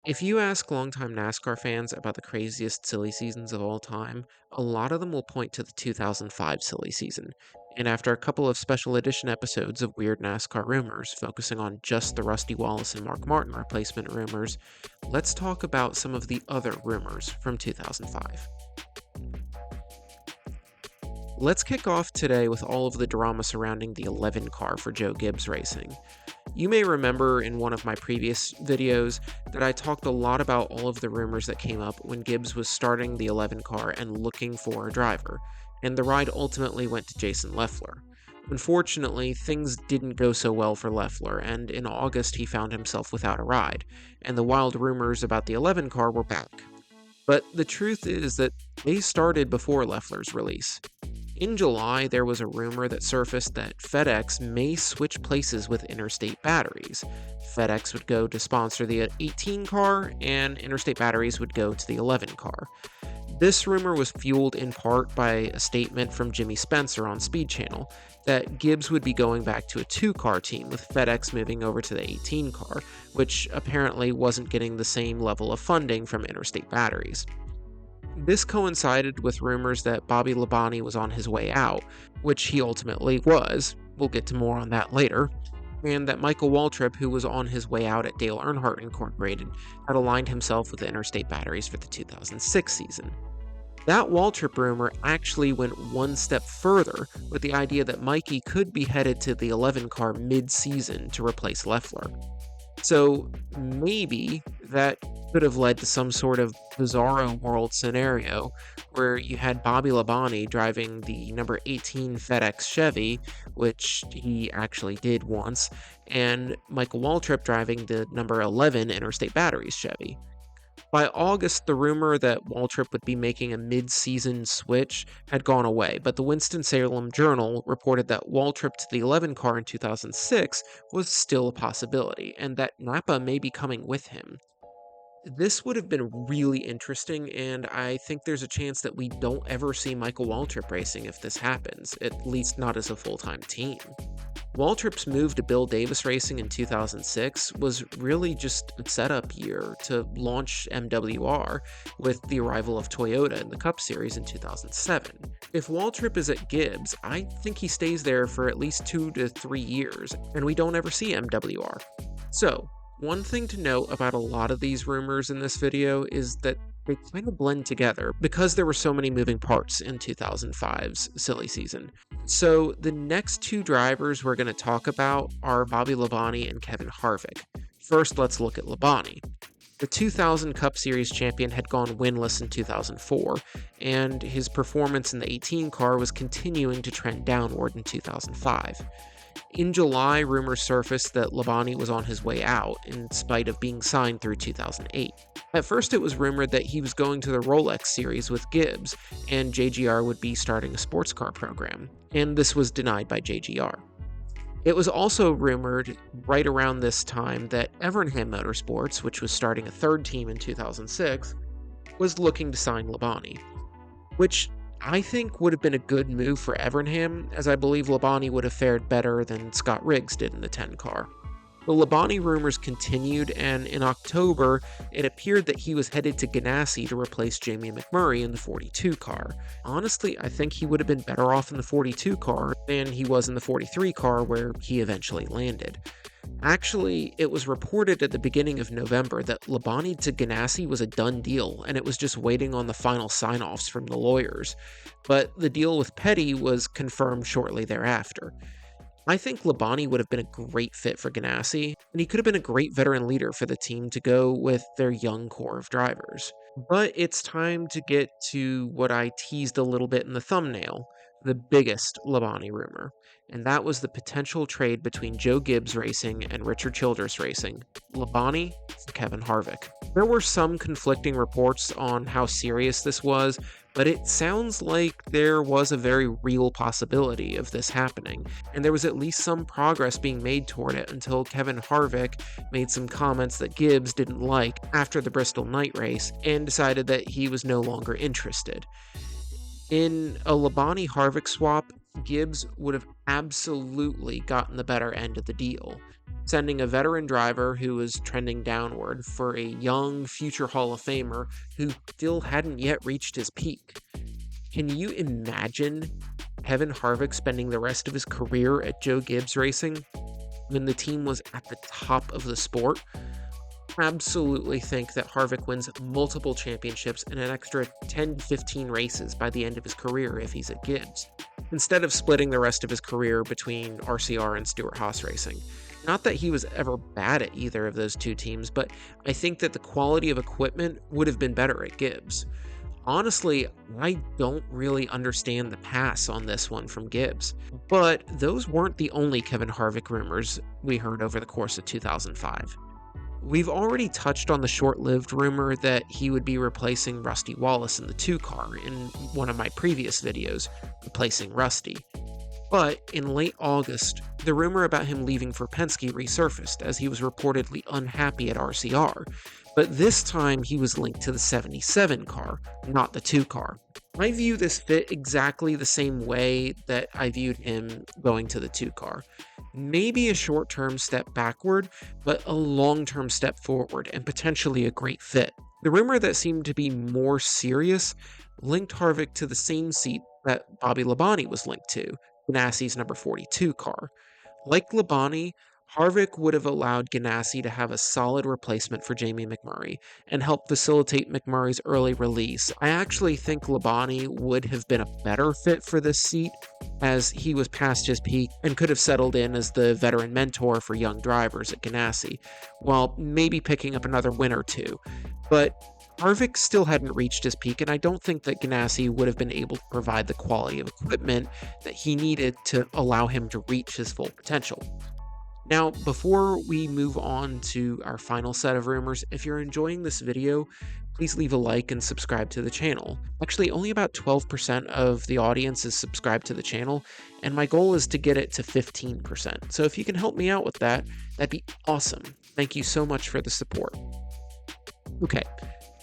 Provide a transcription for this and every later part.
If you ask longtime NASCAR fans about the craziest silly seasons of all time, a lot of them will point to the 2005 silly season. And after a couple of special edition episodes of Weird NASCAR Rumors, focusing on just the Rusty Wallace and Mark Martin replacement rumors, let's talk about some of the other rumors from 2005. Let's kick off today with all of the drama surrounding the 11 car for Joe Gibbs Racing. You may remember in one of my previous videos that I talked a lot about all of the rumors that came up when Gibbs was starting the 11 car and looking for a driver, and the ride ultimately went to Jason Leffler. Unfortunately, things didn't go so well for Leffler, and in August he found himself without a ride, and the wild rumors about the 11 car were back. But the truth is that they started before Leffler's release. In July, there was a rumor that surfaced that FedEx may switch places with Interstate Batteries. FedEx would go to sponsor the 18 car, and Interstate Batteries would go to the 11 car. This rumor was fueled in part by a statement from Jimmy Spencer on Speed Channel that Gibbs would be going back to a 2-car team with FedEx moving over to the 18 car, which apparently wasn't getting the same level of funding from Interstate Batteries. This coincided with rumors that Bobby Labonte was on his way out, which he ultimately was, we'll get to more on that later, and that Michael Waltrip, who was on his way out at Dale Earnhardt Incorporated, had aligned himself with the Interstate Batteries for the 2006 season. That Waltrip rumor actually went one step further with the idea that Mikey could be headed to the 11 car mid-season to replace Leffler. So maybe that could have led to some sort of bizarro world scenario where you had Bobby Labonte driving the number 18 FedEx Chevy, which he actually did once, and Michael Waltrip driving the number 11 Interstate Batteries Chevy. By August, the rumor that Waltrip would be making a mid-season switch had gone away, but the Winston-Salem Journal reported that Waltrip to the 11 car in 2006 was still a possibility, and that Napa may be coming with him. This would have been really interesting, and I think there's a chance that we don't ever see Michael Waltrip racing if this happens, at least not as a full-time team. Waltrip's move to Bill Davis Racing in 2006 was really just a setup year to launch MWR with the arrival of Toyota in the Cup Series in 2007. If Waltrip is at Gibbs, I think he stays there for at least 2 to 3 years, and we don't ever see MWR. So, one thing to note about a lot of these rumors in this video is that they kind of blend together because there were so many moving parts in 2005's silly season. So the next 2 drivers we're going to talk about are Bobby Labonte and Kevin Harvick. First, let's look at Labonte. The 2000 Cup Series champion had gone winless in 2004, and his performance in the 18 car was continuing to trend downward in 2005. In July, rumors surfaced that Labonte was on his way out, in spite of being signed through 2008. At first, it was rumored that he was going to the Rolex Series with Gibbs, and JGR would be starting a sports car program, and this was denied by JGR. It was also rumored right around this time that Evernham Motorsports, which was starting a 3rd team in 2006, was looking to sign Labonte, which I think would have been a good move for Evernham, as I believe Labonte would have fared better than Scott Riggs did in the 10 car. The Labonte rumors continued, and in October, it appeared that he was headed to Ganassi to replace Jamie McMurray in the 42 car. Honestly, I think he would have been better off in the 42 car than he was in the 43 car where he eventually landed. Actually, it was reported at the beginning of November that Labonte to Ganassi was a done deal, and it was just waiting on the final sign-offs from the lawyers. But the deal with Petty was confirmed shortly thereafter. I think Labonte would have been a great fit for Ganassi, and he could have been a great veteran leader for the team to go with their young core of drivers. But it's time to get to what I teased a little bit in the thumbnail, the biggest Labonte rumor, and that was the potential trade between Joe Gibbs Racing and Richard Childress Racing, Labonte for Kevin Harvick. There were some conflicting reports on how serious this was, but it sounds like there was a very real possibility of this happening, and there was at least some progress being made toward it until Kevin Harvick made some comments that Gibbs didn't like after the Bristol night race and decided that he was no longer interested. In a Labonte-Harvick swap, Gibbs would have absolutely gotten the better end of the deal, sending a veteran driver who was trending downward for a young future Hall of Famer who still hadn't yet reached his peak. Can you imagine Kevin Harvick spending the rest of his career at Joe Gibbs Racing when the team was at the top of the sport? Absolutely think that Harvick wins multiple championships and an extra 10 to 15 races by the end of his career if he's at Gibbs, instead of splitting the rest of his career between RCR and Stewart Haas Racing. Not that he was ever bad at either of those two teams, but I think that the quality of equipment would have been better at Gibbs. Honestly, I don't really understand the pass on this one from Gibbs, but those weren't the only Kevin Harvick rumors we heard over the course of 2005. We've already touched on the short-lived rumor that he would be replacing Rusty Wallace in the 2 car in one of my previous videos, replacing Rusty. But in late August, the rumor about him leaving for Penske resurfaced as he was reportedly unhappy at RCR, but this time he was linked to the 77 car, not the 2 car. I view this fit exactly the same way that I viewed him going to the 2 car. Maybe a short-term step backward, but a long-term step forward and potentially a great fit. The rumor that seemed to be more serious linked Harvick to the same seat that Bobby Labonte was linked to, Ganassi's number 42 car. Like Labonte, Harvick would have allowed Ganassi to have a solid replacement for Jamie McMurray and help facilitate McMurray's early release. I actually think Labonte would have been a better fit for this seat, as he was past his peak and could have settled in as the veteran mentor for young drivers at Ganassi, while maybe picking up another win or two. But Harvick still hadn't reached his peak, and I don't think that Ganassi would have been able to provide the quality of equipment that he needed to allow him to reach his full potential. Now, before we move on to our final set of rumors, if you're enjoying this video, please leave a like and subscribe to the channel. Actually, only about 12% of the audience is subscribed to the channel, and my goal is to get it to 15%. So if you can help me out with that, that'd be awesome. Thank you so much for the support. Okay.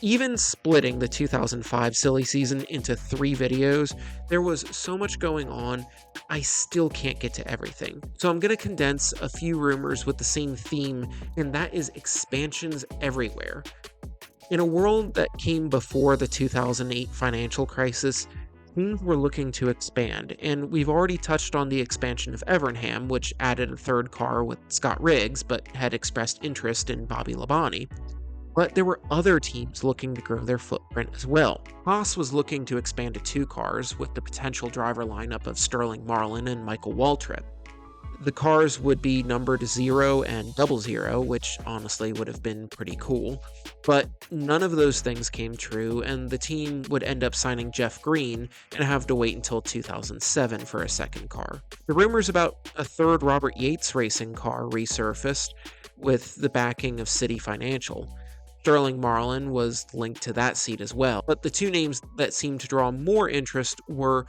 Even splitting the 2005 Silly season into 3 videos, there was so much going on, I still can't get to everything. So I'm going to condense a few rumors with the same theme, and that is expansions everywhere. In a world that came before the 2008 financial crisis, teams were looking to expand, and we've already touched on the expansion of Evernham, which added a 3rd car with Scott Riggs, but had expressed interest in Bobby Labonte. But there were other teams looking to grow their footprint as well. Haas was looking to expand to 2 cars with the potential driver lineup of Sterling Marlin and Michael Waltrip. The cars would be numbered 0 and 00, which honestly would have been pretty cool. But none of those things came true, and the team would end up signing Jeff Green and have to wait until 2007 for a 2nd car. The rumors about a 3rd Robert Yates racing car resurfaced with the backing of City Financial. Sterling Marlin was linked to that seat as well, but the 2 names that seemed to draw more interest were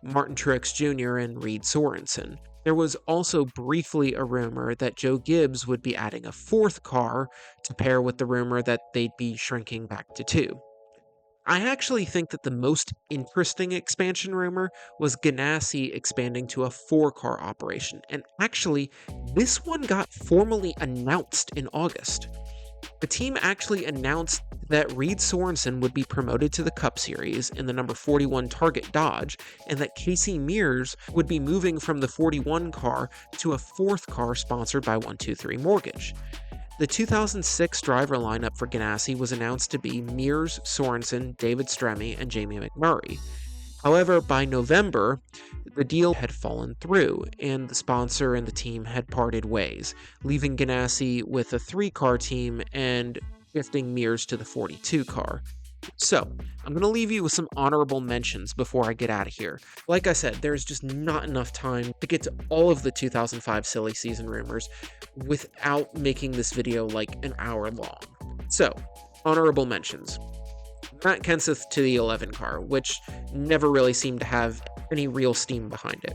Martin Truex Jr. and Reed Sorensen. There was also briefly a rumor that Joe Gibbs would be adding a 4th car to pair with the rumor that they'd be shrinking back to 2. I actually think that the most interesting expansion rumor was Ganassi expanding to a 4-car operation, and actually, this one got formally announced in August. The team actually announced that Reed Sorensen would be promoted to the Cup Series in the number 41 Target Dodge, and that Casey Mears would be moving from the 41 car to a 4th car sponsored by 123 Mortgage. The 2006 driver lineup for Ganassi was announced to be Mears, Sorensen, David Stremme, and Jamie McMurray. However, by November, the deal had fallen through, and the sponsor and the team had parted ways, leaving Ganassi with a 3-car team and shifting Mears to the 42 car. So, I'm going to leave you with some honorable mentions before I get out of here. Like I said, there's just not enough time to get to all of the 2005 Silly season rumors without making this video like an hour long. So, honorable mentions. Matt Kenseth to the 11 car, which never really seemed to have any real steam behind it.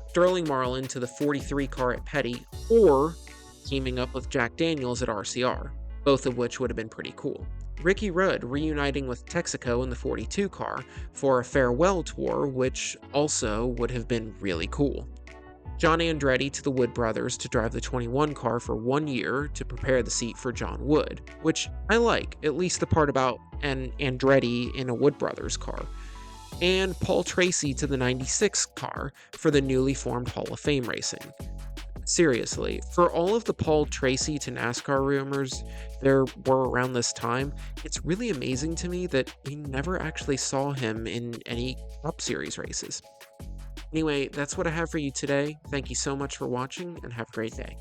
Sterling Marlin to the 43 car at Petty, or teaming up with Jack Daniels at RCR. both of which would have been pretty cool. Ricky Rudd reuniting with Texaco in the 42 car for a farewell tour, which also would have been really cool. John Andretti to the Wood brothers to drive the 21 car for 1 year to prepare the seat for John Wood, which I like, at least the part about an Andretti in a Wood brothers car. And Paul Tracy to the 96 car for the newly formed Hall of Fame Racing. Seriously, for all of the Paul Tracy to NASCAR rumors there were around this time, it's really amazing to me that we never actually saw him in any Cup Series races. Anyway, that's what I have for you today. Thank you so much for watching, and have a great day.